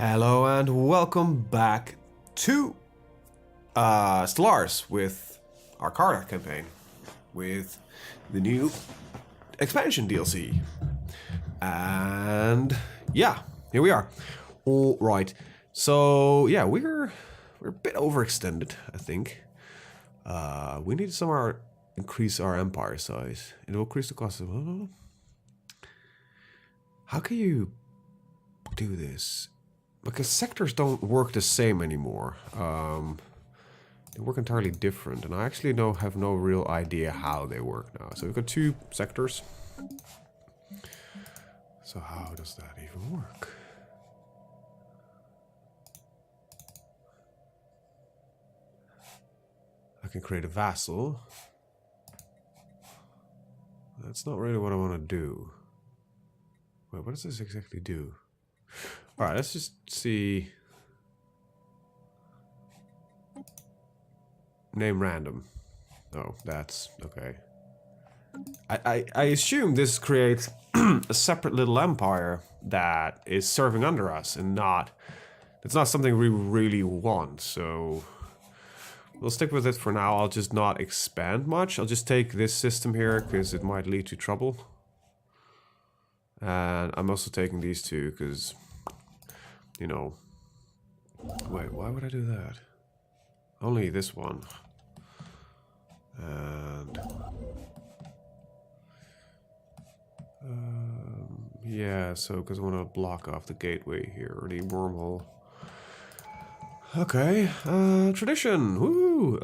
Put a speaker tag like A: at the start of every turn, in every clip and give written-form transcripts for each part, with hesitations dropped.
A: Hello and welcome back to Stellaris with our Carta campaign, with the new expansion DLC. And yeah, here we are. All right. So yeah, we're a bit overextended, I think. We need to somehow increase our empire size. It will increase the cost of. How can you do this? Because sectors don't work the same anymore. They work entirely different, and I actually have no real idea how they work now. So we've got 2 sectors. So how does that even work? I can create a vassal. That's not really what I want to do. Wait, what does this exactly do? Alright, let's just see. Name random. Oh, that's okay. I assume this creates a separate little empire that is serving under us and it's not something we really want, so we'll stick with it for now. I'll just not expand much. I'll just take this system here because it might lead to trouble. And I'm also taking these 2 because, you know, wait, why would I do that? Only this one. And yeah, so because I want to block off the gateway here, or the wormhole. Okay, tradition, woo!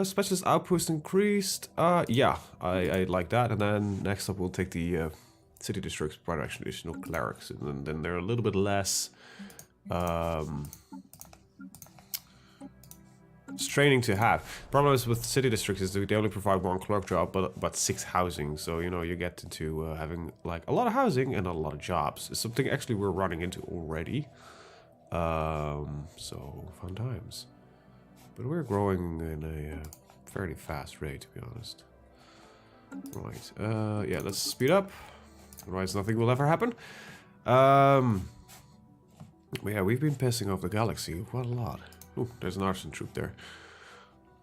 A: Specialist outpost increased. Yeah, I like that. And then next up we'll take the city districts, provide additional clerics, and then they're a little bit less straining to have. Problem is with city districts is that they only provide 1 clerk job, but 6 housing. So you know you get into having like a lot of housing and not a lot of jobs. It's something actually we're running into already. So fun times. But we're growing in a fairly fast rate, to be honest. Right. Yeah, let's speed up. Otherwise, nothing will ever happen. Yeah, we've been pissing off the galaxy quite a lot. Ooh, there's an arson troop there.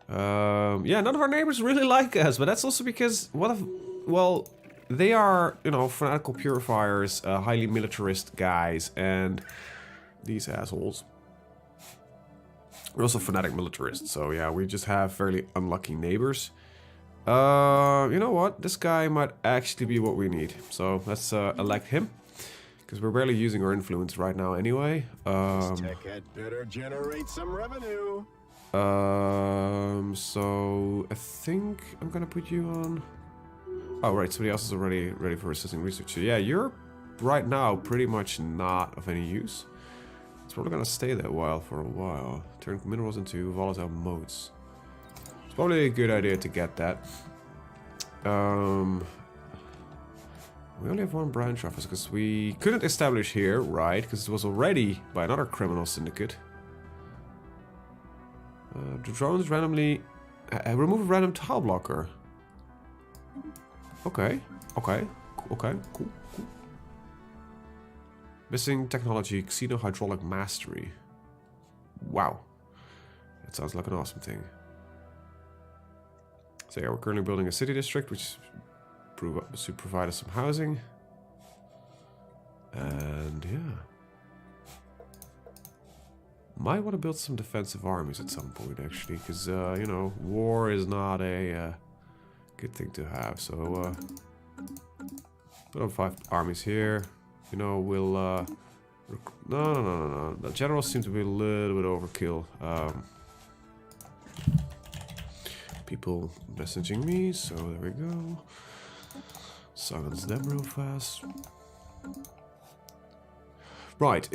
A: Yeah, none of our neighbors really like us, but that's also because well, they are, you know, fanatical purifiers, highly militarist guys, and these assholes. We're also fanatic militarists, so yeah, we just have fairly unlucky neighbors. You know what? This guy might actually be what we need. So let's elect him, because we're barely using our influence right now anyway.
B: This tech had better generate some revenue.
A: So I think I'm gonna put you on. Oh, right, somebody else is already ready for assisting research. So yeah, you're right now pretty much not of any use. It's probably gonna stay that for a while. Turn minerals into volatile modes. It's probably a good idea to get that. We only have 1 branch office because we couldn't establish here, right? Because it was already by another criminal syndicate. The drones randomly remove a random tile blocker. Okay, cool. Missing technology, xenohydraulic mastery. Wow, that sounds like an awesome thing. So yeah, we're currently building a city district, which should provide us some housing. And yeah, might want to build some defensive armies at some point, actually, because you know, war is not a good thing to have. So put on 5 armies here. You know, we'll no. The generals seem to be a little bit overkill. People messaging me, so there we go. Silence them real fast. Right,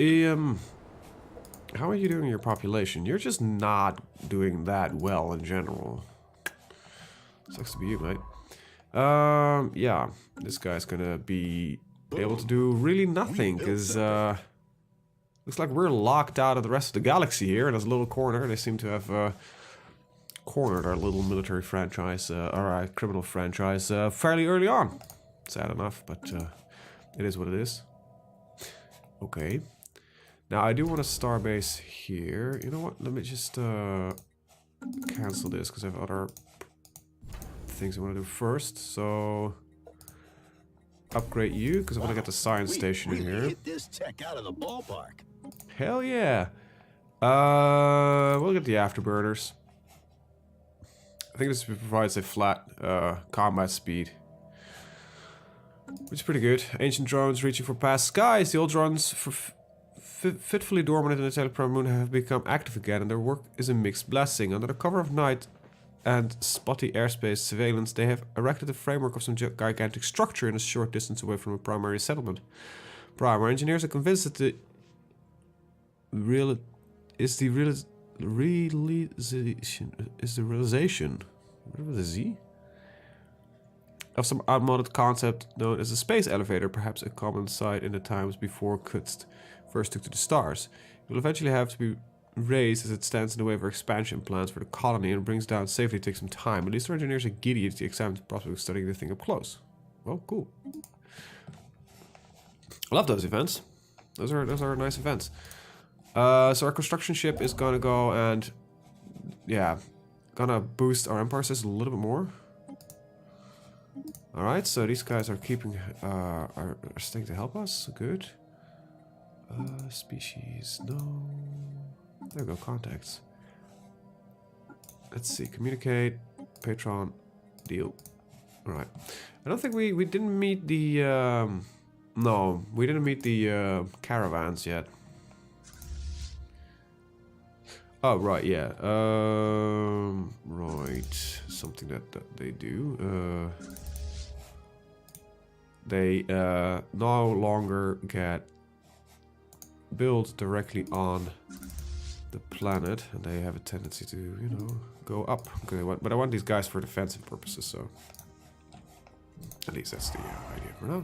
A: how are you doing in your population? You're just not doing that well in general. Sucks to be you, mate. Yeah, this guy's gonna be able to do really nothing, because looks like we're locked out of the rest of the galaxy here in this little corner. They seem to have cornered our little military franchise, our criminal franchise, fairly early on. Sad enough, but it is what it is. Okay. Now, I do want a starbase here. You know what? Let me just cancel this because I have other things I want to do first. So, upgrade you because I want to get the science station in here.
B: Hit this tech out of the ballpark.
A: Hell yeah. We'll get the afterburners. I think this provides a flat combat speed, which is pretty good. Ancient drones reaching for past skies. The old drones fitfully dormant in the teleprom moon have become active again, and their work is a mixed blessing. Under the cover of night and spotty airspace surveillance, they have erected the framework of some gigantic structure in a short distance away from a primary settlement. Our engineers are convinced that the realization with a Z of some outmoded concept known as a space elevator, perhaps a common sight in the times before Kutz first took to the stars. It will eventually have to be raised as it stands in the way of our expansion plans for the colony and brings down safely takes some time. At least our engineers are giddy at the exciting prospect of studying the thing up close. Well, cool. I love those events. Those are nice events. So our construction ship is gonna go and, yeah, gonna boost our empire system a little bit more. All right, so these guys are keeping are staying to help us. Good. Species, no. There we go. Contacts. Let's see. Communicate. Patron. Deal. All right. I don't think we didn't meet the. No, we didn't meet the caravans yet. Oh, right, yeah. Right. Something that they do. They no longer get built directly on the planet, and they have a tendency to, you know, go up. Okay, but I want these guys for defensive purposes, so at least that's the idea for now.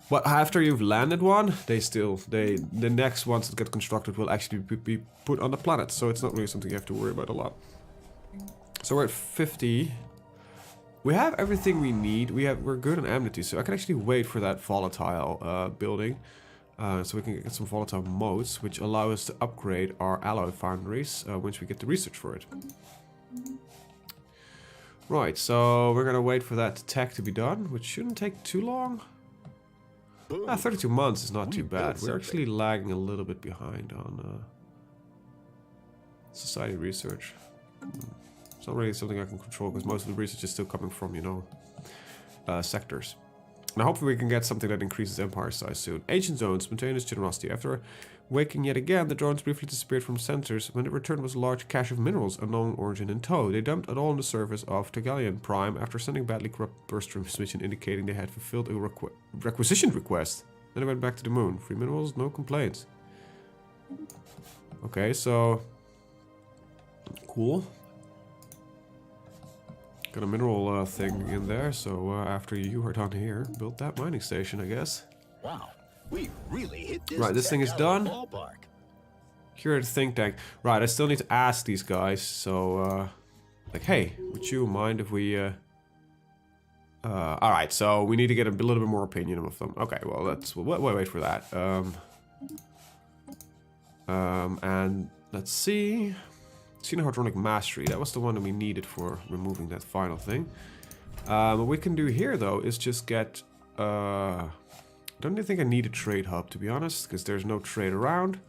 A: But after you've landed one, the next ones that get constructed will actually be put on the planet, so it's not really something you have to worry about a lot. So we're at 50. We have everything we need. We're good on amity, so I can actually wait for that volatile building, so we can get some volatile modes, which allow us to upgrade our alloy foundries once we get the research for it. Right, so we're gonna wait for that tech to be done, which shouldn't take too long. 32 months is not too bad. We're actually lagging a little bit behind on society research. It's not really something I can control because most of the research is still coming from, you know, sectors. Now hopefully we can get something that increases empire size soon. Ancient zones, spontaneous generosity. After waking yet again, the drones briefly disappeared from sensors. When it returned was a large cache of minerals, unknown origin in tow. They dumped it all on the surface of Tegalian Prime after sending badly corrupt burst transmission indicating they had fulfilled a requisition request. Then they went back to the moon. Free minerals, no complaints. Okay, so cool. Got a mineral thing in there, so after you are done here, build that mining station, I guess.
B: Wow, we really hit this.
A: Right, this thing is done. Here at the think tank. Right, I still need to ask these guys, so like, hey, would you mind if we alright, so we need to get a little bit more opinion of them. Okay, well we'll wait for that. And let's see. Xenohydronic Mastery, that was the one that we needed for removing that final thing. What we can do here, though, is just get... I don't even think I need a trade hub, to be honest, because there's no trade around.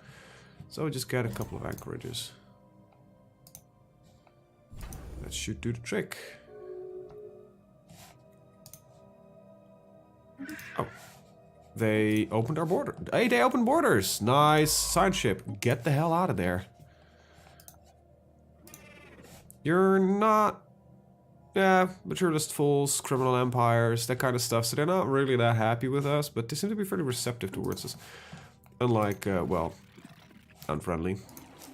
A: So just get a couple of anchorages. That should do the trick. Oh. They opened our border. Hey, they opened borders! Nice. Science ship. Get the hell out of there. You're not, yeah, materialist fools, criminal empires, that kind of stuff. So they're not really that happy with us, but they seem to be fairly receptive towards us. Unlike, well, unfriendly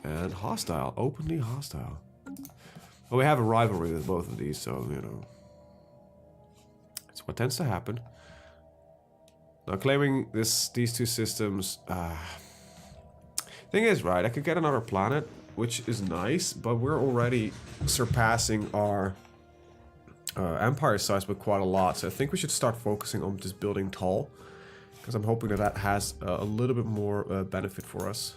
A: and hostile, openly hostile. Well, we have a rivalry with both of these, so, you know, it's what tends to happen. Now, claiming these two systems, thing is, right, I could get another planet, which is nice, but we're already surpassing our empire size by quite a lot. So I think we should start focusing on just building tall Because I'm hoping that that has a little bit more benefit for us.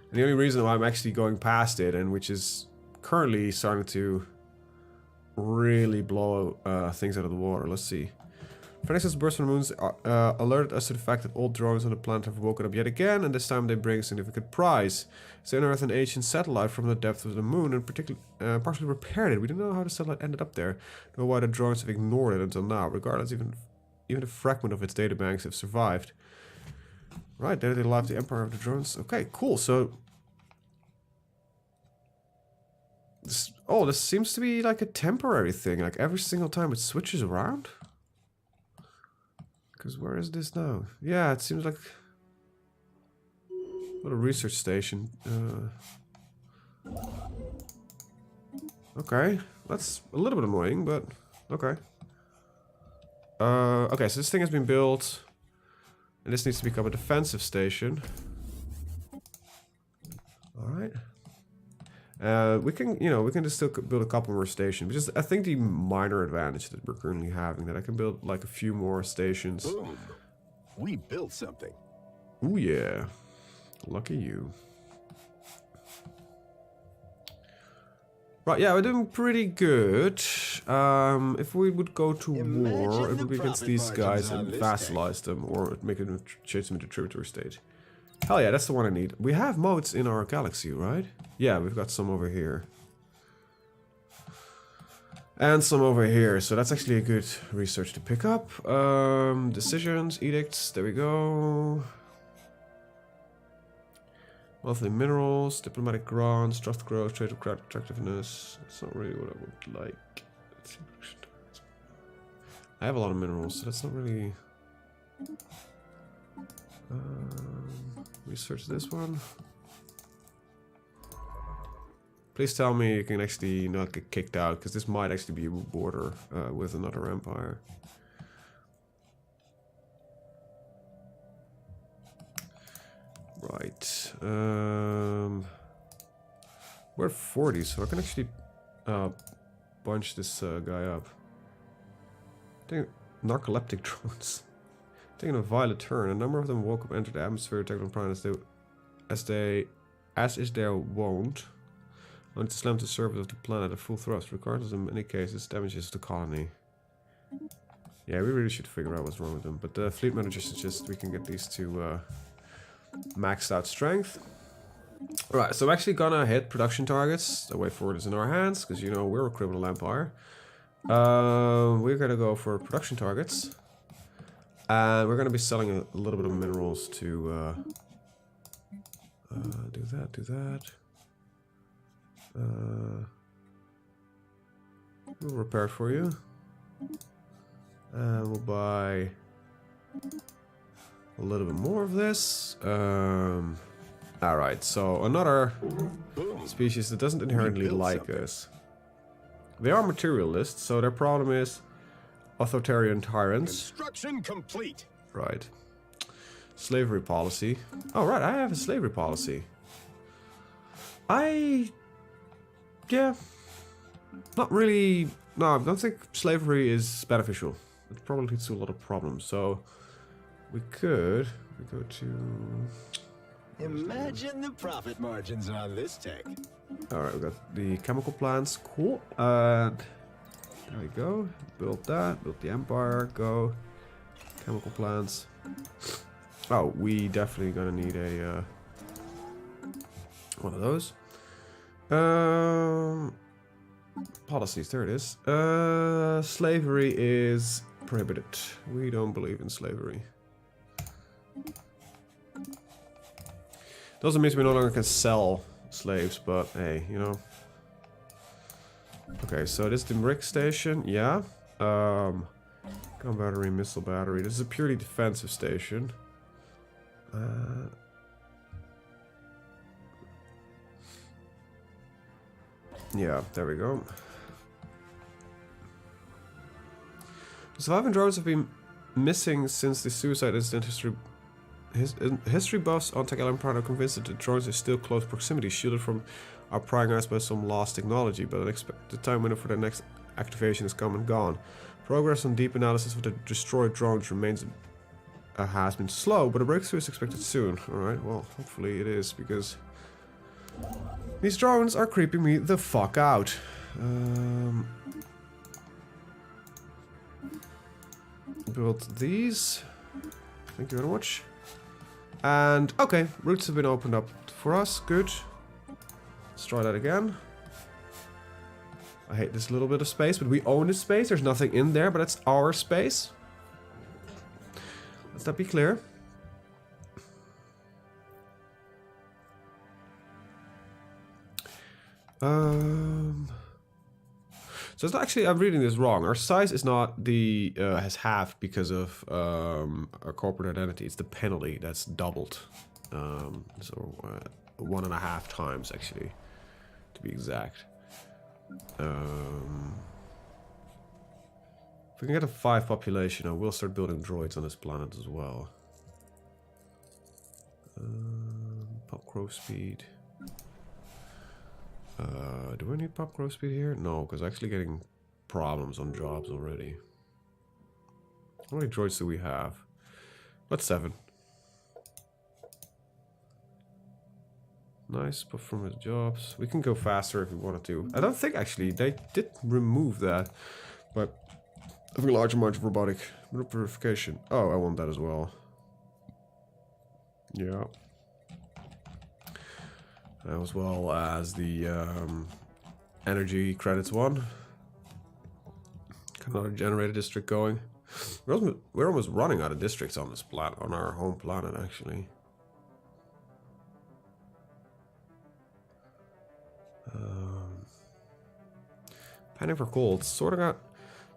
A: And the only reason why I'm actually going past it, and which is currently starting to really blow things out of the water. Let's see. Phoenix's burst from the moons alerted us to the fact that all drones on the planet have woken up yet again, and this time they bring a significant prize. They unearthed an ancient satellite from the depths of the moon and partially repaired it. We don't know how the satellite ended up there, nor why the drones have ignored it until now. Regardless, even a fragment of its databanks have survived. Right, there they live the empire of the drones. Okay, cool. So this seems to be like a temporary thing. Like every single time it switches around. Because where is this now? Yeah, it seems like what a research station. Okay, that's a little bit annoying, but okay. Okay, so this thing has been built, and this needs to become a defensive station. All right. We can just still build a couple more stations. Which is, I think, the minor advantage that we're currently having, that I can build like a few more stations.
B: Boom. We built something.
A: Ooh yeah, lucky you. Right, yeah, we're doing pretty good. If we would go to war, it would be against these guys and vassalize them, or make them change them into tributary state. Hell yeah, that's the one I need. We have modes in our galaxy, right? Yeah, we've got some over here. And some over here, so that's actually a good research to pick up. Decisions, edicts, there we go. Monthly minerals, diplomatic grants, trust growth, trade attractiveness. That's not really what I would like. I have a lot of minerals, so that's not really... research this one. Please tell me you can actually not get kicked out, because this might actually be a border with another empire. Right. We're 40, so I can actually bunch this guy up. Narcoleptic drones. Taking a violent turn, a number of them woke up, entered the atmosphere, attacked on planets as is their wont, only to slam to the surface of the planet at full thrust. Regardless, in many cases, damages the colony. Yeah, we really should figure out what's wrong with them. But the fleet manager suggests we can get these two maxed out strength. Alright, so I'm actually gonna hit production targets. The way forward is in our hands, because you know we're a criminal empire. We're gonna go for production targets. And we're going to be selling a little bit of minerals to do that. We'll repair it for you. And we'll buy a little bit more of this. Alright, so another species that doesn't inherently like us. They are materialists, so their problem is authoritarian tyrants.
B: Construction complete.
A: Right. Slavery policy. Oh, right, I have a slavery policy. Yeah. Not really... No, I don't think slavery is beneficial. It probably leads to a lot of problems, so... We go to...
B: Imagine the profit margins on this tech.
A: Alright, we got the chemical plants. Cool. And... There we go. Build that. Build the empire. Go. Chemical plants. Oh, we definitely gonna need a one of those. Policies. There it is. Slavery is prohibited. We don't believe in slavery. Doesn't mean we no longer can sell slaves, but hey, you know. Okay, so this is the Rick station, yeah. Gun battery, missile battery. This is a purely defensive station. Yeah, there we go. Surviving drones have been missing since the suicide incident. History buffs on Tech Island Pride are convinced that the drones are still close proximity, shielded from our prying eyes by some lost technology, but the time window for their next activation is come and gone. Progress on deep analysis of the destroyed drones remains has been slow, but a breakthrough is expected soon. Alright, well, hopefully it is, because these drones are creeping me the fuck out. Build these. Thank you very much. And, okay, routes have been opened up for us. Good. Let's try that again. I hate this little bit of space, but we own this space. There's nothing in there, but it's our space. Let's that be clear. So it's not actually, I'm reading this wrong. Our size is not the, has halved because of our corporate identity. It's the penalty that's doubled. So 1.5 times actually, to be exact. If we can get a 5 population, I will start building droids on this planet as well. Pop growth speed. Do I need pop growth speed here? No, because I'm actually getting problems on jobs already. How many droids do we have? What's 7? Nice performance jobs. We can go faster if we wanted to. I don't think actually they did remove that, but having a large amount of robotic purification. Oh, I want that as well. Yeah. As well as the energy credits one. Another generator district going. We're almost running out of districts on this planet, on our home planet actually. Panning for gold. Sorting out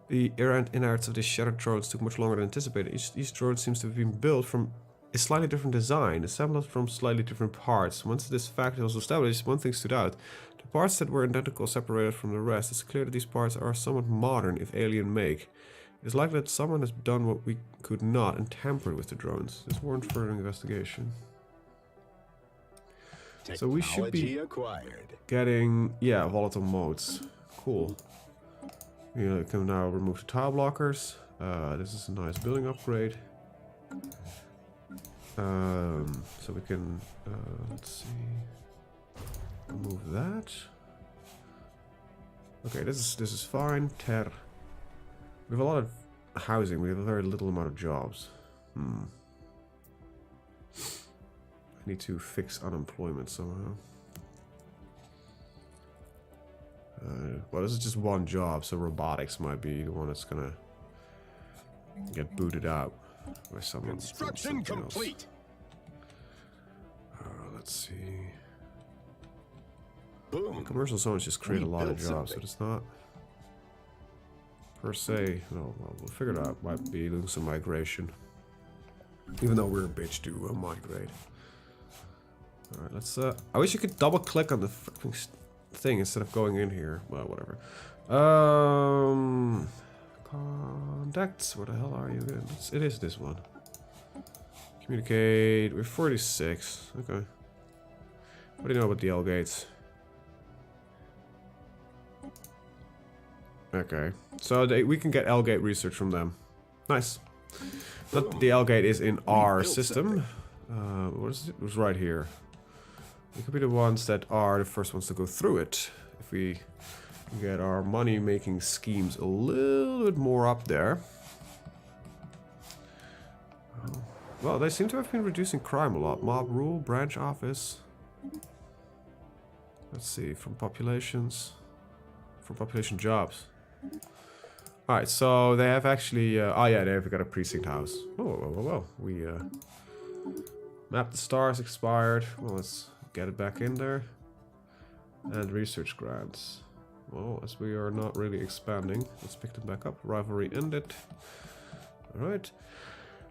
A: the errant innards of these shattered drones took much longer than anticipated. Each drone seems to have been built from a slightly different design, assembled from slightly different parts. Once this fact was established, one thing stood out. The parts that were identical separated from the rest. It's clear that these parts are somewhat modern, if alien make. It's likely that someone has done what we could not and tampered with the drones. This warrants further investigation. So we should be getting, yeah, volatile modes. Cool. We can now remove the tile blockers. This is a nice building upgrade. So we can, let's see, remove that. Okay, this is fine. Ter. We have a lot of housing. We have a very little amount of jobs. I need to fix unemployment somehow. Well, this is just one job, so robotics might be the one that's gonna get booted out by someone.
B: Construction complete.
A: Let's see.
B: Boom.
A: Commercial zones just create a lot of jobs, so it's not per se. No, well, we'll figure it out. Might be doing some migration, even though we're a bitch to migrate. All right, let's. I wish you could double click on the thing instead of going in here. Well, whatever. Contacts. Where the hell are you again? It is this one. Communicate. We're 46. Okay. What do you know about the L gates? Okay. So we can get L gate research from them. Nice. Not that the L gate is in our system. What is it? It was right here. We could be the ones that are the first ones to go through it. If we get our money-making schemes a little bit more up there. Well, they seem to have been reducing crime a lot. Mob rule, branch office. Let's see, from populations. From population jobs. Alright, so they have actually... oh yeah, they've got a precinct house. Oh. We map the stars expired. Well, let's get it back in there. And research grants. Well, as we are not really expanding, let's pick them back up. Rivalry ended. Alright.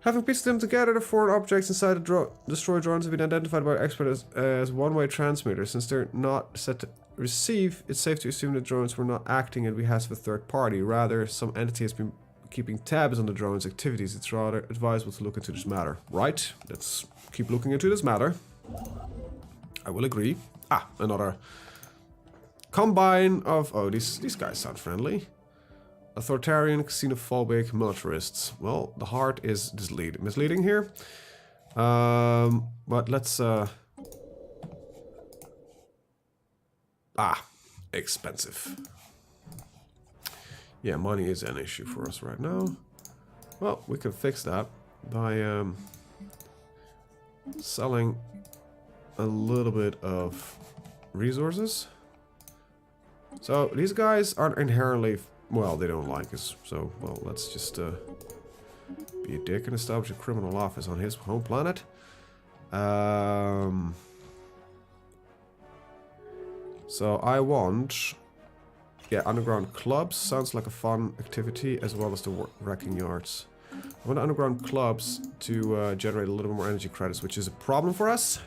A: Having pieced them together, the foreign objects inside the destroyed drones have been identified by experts as one-way transmitters. Since they're not set to receive, it's safe to assume the drones were not acting in behalf of a third party. Rather, some entity has been keeping tabs on the drones' activities. It's rather advisable to look into this matter. Right, let's keep looking into this matter. I will agree. Ah, another combine of... Oh, these guys sound friendly. Authoritarian, xenophobic, militarists. Well, the heart is misleading here. But let's... expensive. Yeah, money is an issue for us right now. Well, we can fix that by selling a little bit of resources. So these guys aren't inherently, well, they don't like us. So, well, let's just be a dick and establish a criminal office on his home planet. So I want, yeah, underground clubs sounds like a fun activity, as well as the wrecking yards. I want underground clubs to generate a little bit more energy credits, which is a problem for us.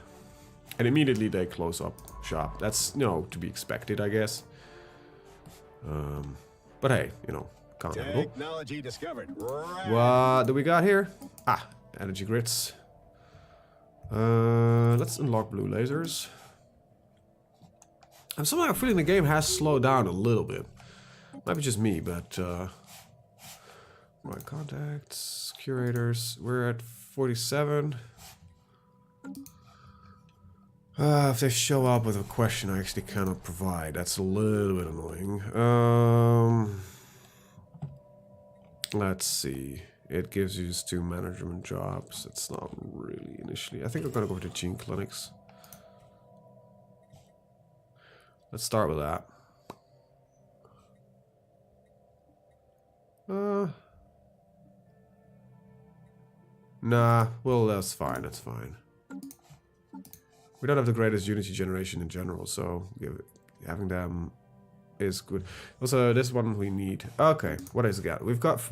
A: And immediately they close up shop. That's, you know, to be expected, I guess. But hey, you know, can't handle.
B: Technology discovered. Right.
A: What do we got here? Ah, energy grids. Let's unlock blue lasers. I'm somehow feeling the game has slowed down a little bit. Might be just me, but my contacts, curators, we're at 47. If they show up with a question I actually cannot provide, that's a little bit annoying. Let's see. It gives you 2 management jobs. It's not really initially. I think I'm gonna go to gene clinics. Let's start with that. Nah, well, that's fine, that's fine. We don't have the greatest Unity generation in general, so having them is good. Also, this one we need. Okay, what is it got?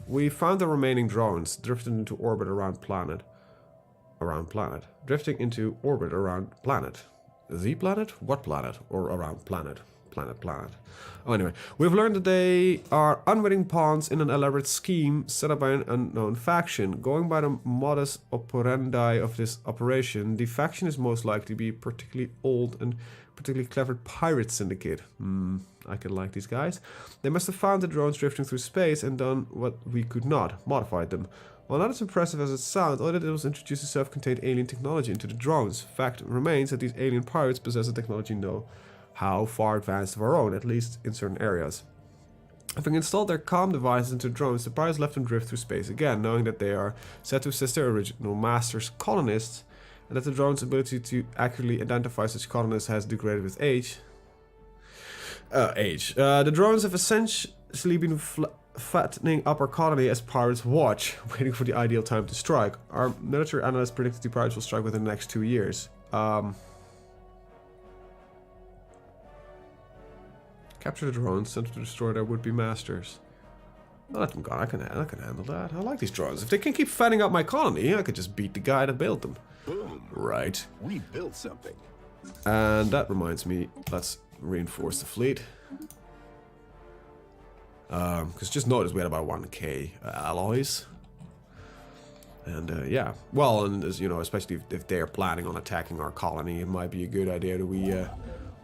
A: We found the remaining drones drifted into orbit around planet. Drifting into orbit around planet. The planet? What planet? Or around planet? Planet. Oh, anyway. We've learned that they are unwitting pawns in an elaborate scheme set up by an unknown faction. Going by the modus operandi of this operation, the faction is most likely to be a particularly old and particularly clever pirate syndicate. I can like these guys. They must have found the drones drifting through space and done what we could not, modified them. While not as impressive as it sounds, all they did was introduce a self-contained alien technology into the drones. Fact remains that these alien pirates possess a technology know-how far advanced of our own, at least in certain areas. Having installed their comm devices into drones, the pirates left them drift through space again, knowing that they are said to assist their original masters, colonists, and that the drone's ability to accurately identify such colonists has degraded with age. The drones have essentially been fattening up our colony as pirates watch, waiting for the ideal time to strike. Our military analysts predicted the pirates will strike within the next 2 years. Capture the drones, sent to destroy their would-be masters. I'll let them go. I can handle that. I like these drones. If they can keep fattening up my colony, I could just beat the guy that built them.
B: Boom.
A: Right.
B: We built something.
A: And that reminds me, let's reinforce the fleet. Because just notice we had about 1k alloys. And yeah, well, and as you know, especially if they're planning on attacking our colony, it might be a good idea that we're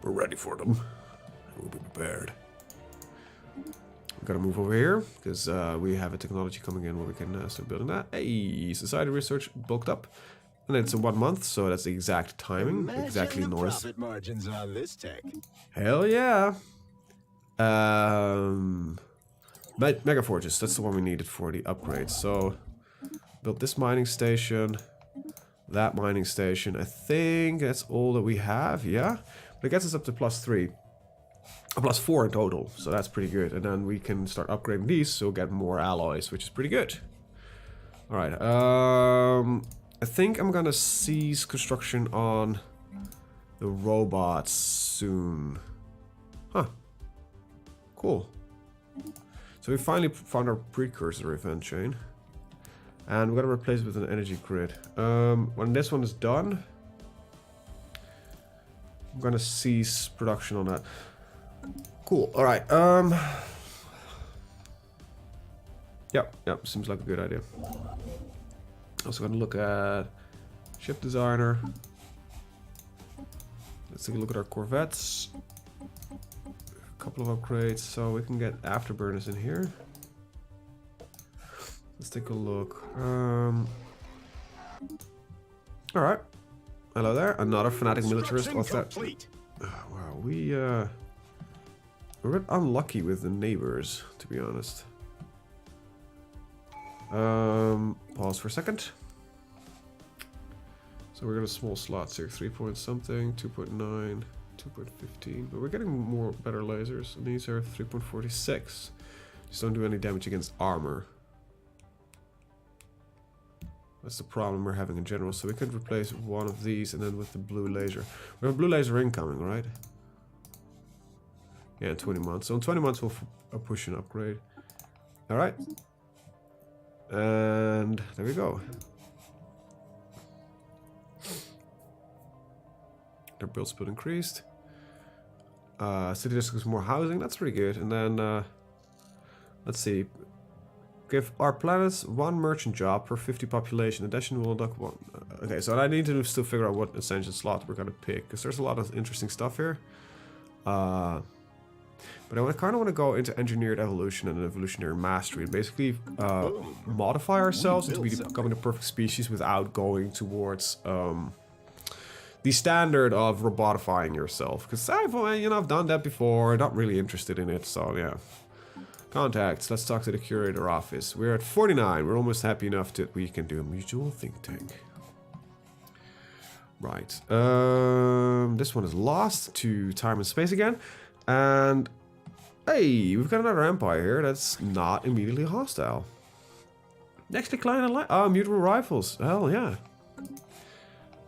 A: ready for them. We'll be prepared. Gotta move over here because we have a technology coming in where we can start building that. Hey, society research bulked up, and it's in 1 month, so that's the exact timing.
B: Imagine
A: exactly
B: the
A: notice.
B: profit margins on this tech.
A: Hell yeah. Mega forges. That's the one we needed for the upgrades. So built this mining station, that mining station. I think that's all that we have. Yeah, but it gets us up to +3. +4 in total, so that's pretty good. And then we can start upgrading these, so get more alloys, which is pretty good. All right. I think I'm gonna cease construction on the robots soon. Huh. Cool. So we finally found our precursor event chain, and we're gonna replace it with an energy grid. When this one is done, I'm gonna cease production on that. Cool. All right. Yep. Seems like a good idea. Also gonna look at ship designer. Let's take a look at our corvettes. A couple of upgrades, so we can get afterburners in here. Let's take a look. Alright. Hello there. Another fanatic militarist. What's that? Wow, we're a bit unlucky with the neighbors, to be honest. Pause for a second. So we're gonna small slots here. 3 point something, 2.9, 2.15. But we're getting more better lasers. And these are 3.46. Just don't do any damage against armor. That's the problem we're having in general. So we could replace one of these and then with the blue laser. We have a blue laser incoming, right? Yeah, in 20 months. So in 20 months we'll push an upgrade. Alright. And there we go. Their build speed increased. City districts more housing. That's pretty good. And then, let's see. Give our planets 1 merchant job per 50 population. Addition will duck 1. Okay, so I need to still figure out what ascension slot we're gonna pick, because there's a lot of interesting stuff here. But I kind of want to go into engineered evolution and evolutionary mastery, and basically modify ourselves into becoming the perfect species without going towards the standard of robotifying yourself. Because I've done that before. Not really interested in it, so yeah. Contacts. Let's talk to the curator office. We're at 49. We're almost happy enough that we can do a mutual think tank. Right. This one is lost to time and space again. And hey, we've got another empire here that's not immediately hostile. Next decline in life. Oh, mutable rifles. Hell yeah.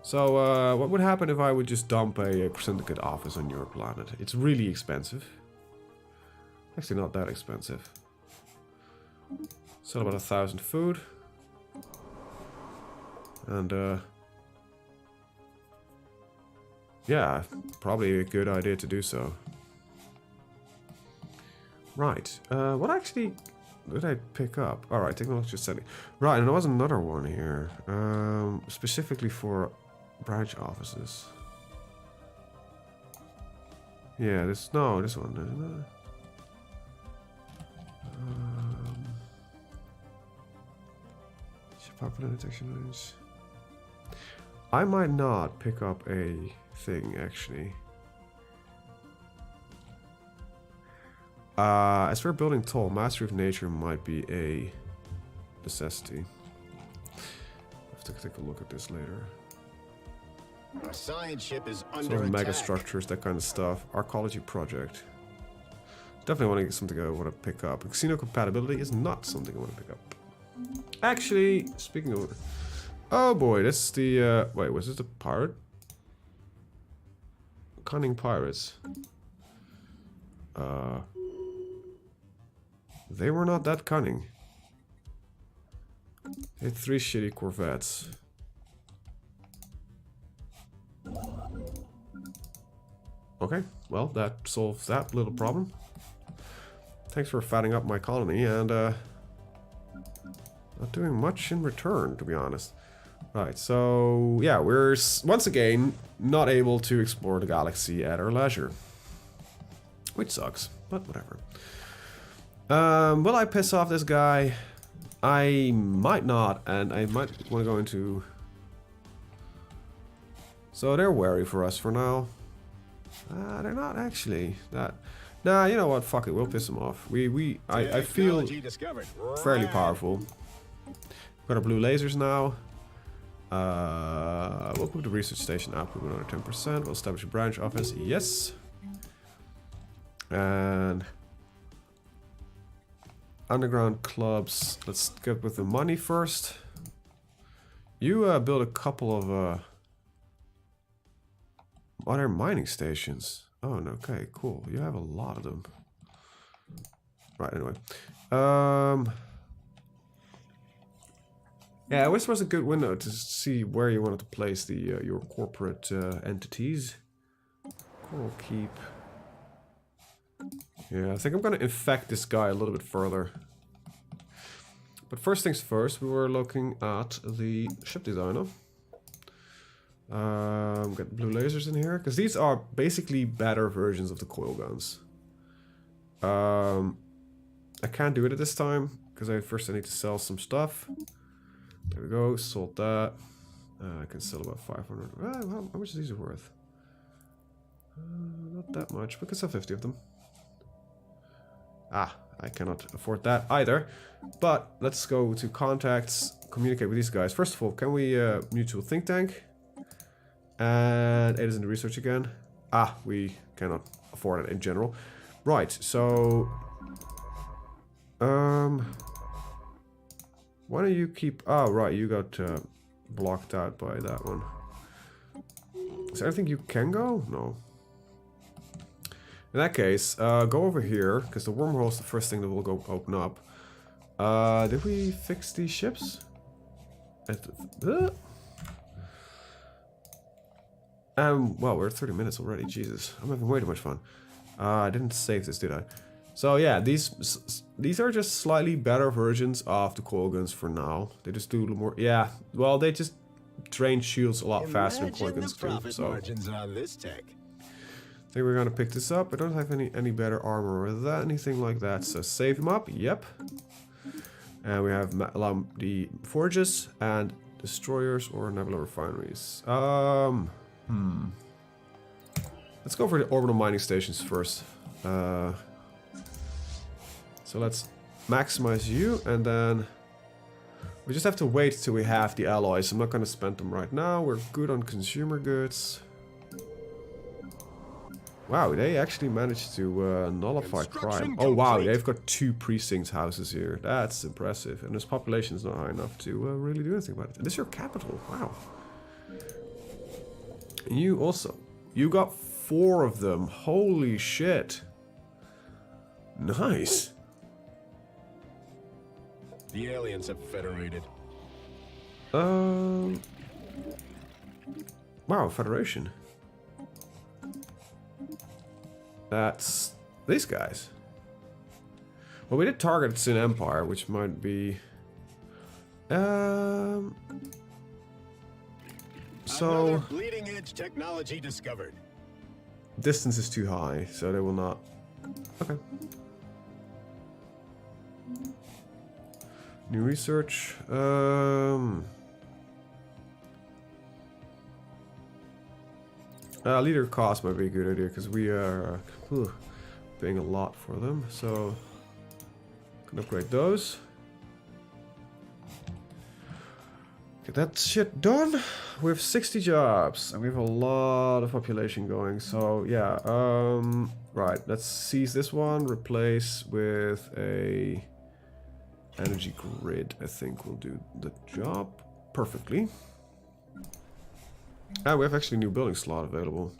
A: So, what would happen if I would just dump a syndicate office on your planet? It's really expensive. Actually, not that expensive. Sell about 1,000 food. And, yeah, probably a good idea to do so. Right. What actually did I pick up? Alright, technology setting. Right, and there was another one here. Specifically for branch offices. Yeah, this one, isn't it? Popular detection range. I might not pick up a thing, actually. As we're building tall, mastery of nature might be a necessity. I'll have to take a look at this later.
B: Our science ship is
A: Sort
B: under
A: of mega
B: attack.
A: structures, that kind of stuff. Arcology project. Definitely want to get something I want to pick up. Xeno compatibility is not something I want to pick up. Actually, speaking of... Oh boy, this is the... wait, was this the pirate? Cunning pirates. They were not that cunning. They had 3 shitty corvettes. Okay, well, that solves that little problem. Thanks for fatting up my colony, and not doing much in return, to be honest. Right, so yeah, we're once again not able to explore the galaxy at our leisure. Which sucks, but whatever. Will I piss off this guy? I might not, and I might want to go into... So they're wary for us for now. They're not actually. Nah, you know what? Fuck it. We'll piss them off. I feel fairly powerful. Got our blue lasers now. We'll put the research station output another 10%. We'll establish a branch office. Yes. And underground clubs. Let's get with the money first. You build a couple of other mining stations. Oh, no, okay, cool. You have a lot of them. Right, anyway. Yeah, this was a good window to see where you wanted to place the your corporate entities. Coral Keep. Yeah, I think I'm gonna infect this guy a little bit further. But first things first, we were looking at the ship designer. Got blue lasers in here, because these are basically better versions of the coil guns. I can't do it at this time. because I need to sell some stuff. There we go, sold that. I can sell about 500. How much is these worth? Not that much. We can sell 50 of them. Ah, I cannot afford that either. But let's go to contacts, communicate with these guys. First of all, can we mutual think tank? And it is in the research again. Ah, we cannot afford it in general. Right, so why don't you keep... Oh, right, you got blocked out by that one. Is there anything you can go? No. In that case, go over here, because the wormhole is the first thing that will go open up. Did we fix these ships? Well, we're at 30 minutes already. Jesus, I'm having way too much fun. I didn't save this, did I? So yeah, these are just slightly better versions of the coil guns for now. They just do a little more. Yeah, well, they just drain shields a lot faster than coil guns do. So
B: margins on this tech.
A: I think we're gonna pick this up. I don't have any better armor or that, anything like that. So save them up. Yep. And we have the forges and destroyers or nebula refineries. Let's go for the orbital mining stations first. So let's maximize you, and then we just have to wait till we have the alloys. I'm not going to spend them right now. We're good on consumer goods. Wow, they actually managed to nullify crime. Oh wow, they've got 2 precinct houses here. That's impressive. And this population is not high enough to really do anything about it. And this is your capital. Wow. And you also. You got 4 of them. Holy shit. Nice.
B: The aliens have federated.
A: Wow, Federation. That's these guys. Well, we did target Sin Empire, which might be... So...
B: Another bleeding edge technology discovered.
A: Distance is too high, so they will not... Okay. New research. Leader cost might be a good idea, because we are paying a lot for them, so can upgrade those. Get that shit done. We have 60 jobs, and we have a lot of population going, so yeah. Right, let's seize this one, replace with a energy grid. I think will do the job perfectly. Ah, we have actually a new building slot available.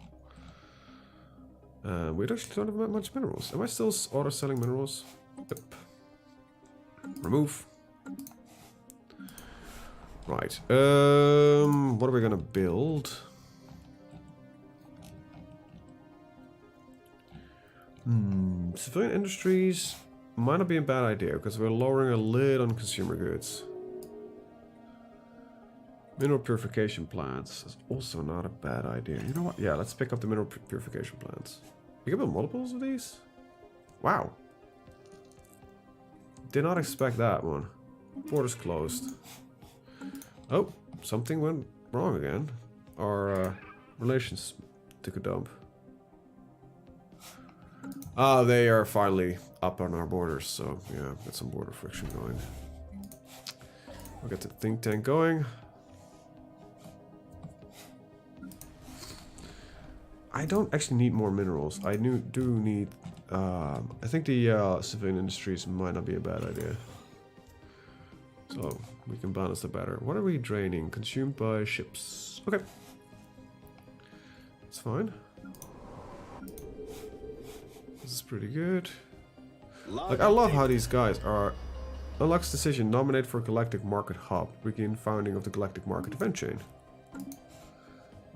A: We actually don't have that much minerals. Am I still auto-selling minerals? Yep. Remove. Right. What are we gonna build? Civilian industries might not be a bad idea, because we're lowering a lid on consumer goods. Mineral purification plants is also not a bad idea. You know what? Yeah, let's pick up the mineral purification plants. You can build multiples of these? Wow. Did not expect that one. Borders closed. Oh, something went wrong again. Our relations took a dump. Oh, they are finally up on our borders, so yeah, got some border friction going. We'll get the think tank going. I don't actually need more minerals. I do need... I think the civilian industries might not be a bad idea. So, we can balance the better. What are we draining? Consumed by ships. Okay. It's fine. This is pretty good. Like, I love how these guys are... Unlocks decision. Nominate for Galactic Market Hub. Begin founding of the Galactic Market Event Chain.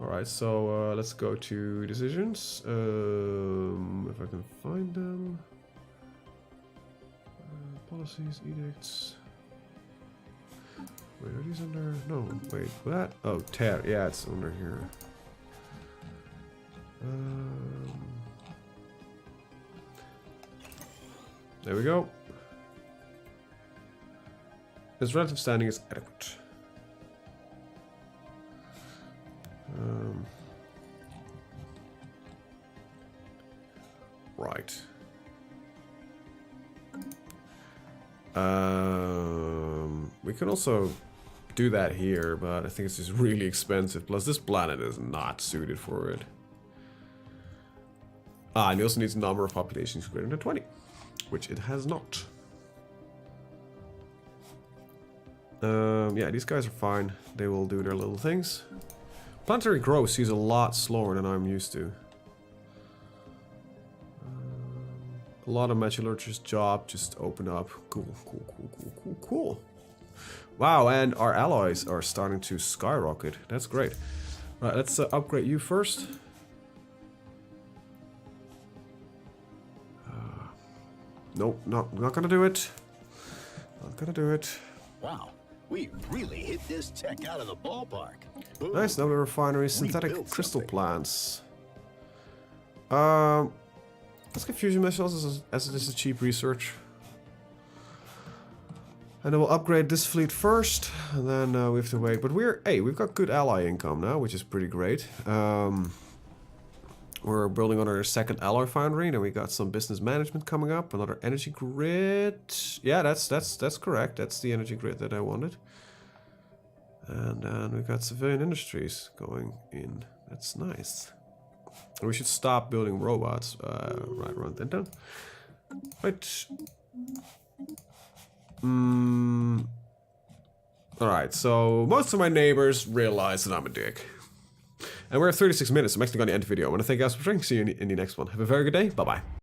A: Alright, so let's go to decisions. If I can find them. Policies, edicts. Wait, are these under? No, wait, that? Oh, tab. Yeah, it's under here. There we go. His relative standing is adequate. Right. We can also do that here, but I think it's just really expensive. Plus, this planet is not suited for it. Ah, and it also needs a number of populations greater than 20, which it has not. Yeah, these guys are fine. They will do their little things. Planetary growth seems a lot slower than I'm used to. A lot of metallurgist job just open up. Cool, cool, cool, cool, cool, cool. Wow, and our alloys are starting to skyrocket. That's great. Right, let's upgrade you first. Nope, not gonna do it. Not gonna do it.
B: Wow, we really hit this tech out of the ballpark. Boom.
A: Nice, now the refinery, synthetic
B: built
A: crystal
B: something.
A: plants. Let's get fusion missiles as it is a cheap research. And then we'll upgrade this fleet first, and then we have to wait. But we've got good ally income now, which is pretty great. We're building on our second alloy foundry, and we got some business management coming up, another energy grid. Yeah, that's correct. That's the energy grid that I wanted. And then we've got civilian industries going in. That's nice. And we should stop building robots right around then. Done. Right. Alright, so most of my neighbors realize that I'm a dick. And we're at 36 minutes, so I'm actually going to end the video. I want to thank you guys for watching. See you in the next one. Have a very good day. Bye-bye.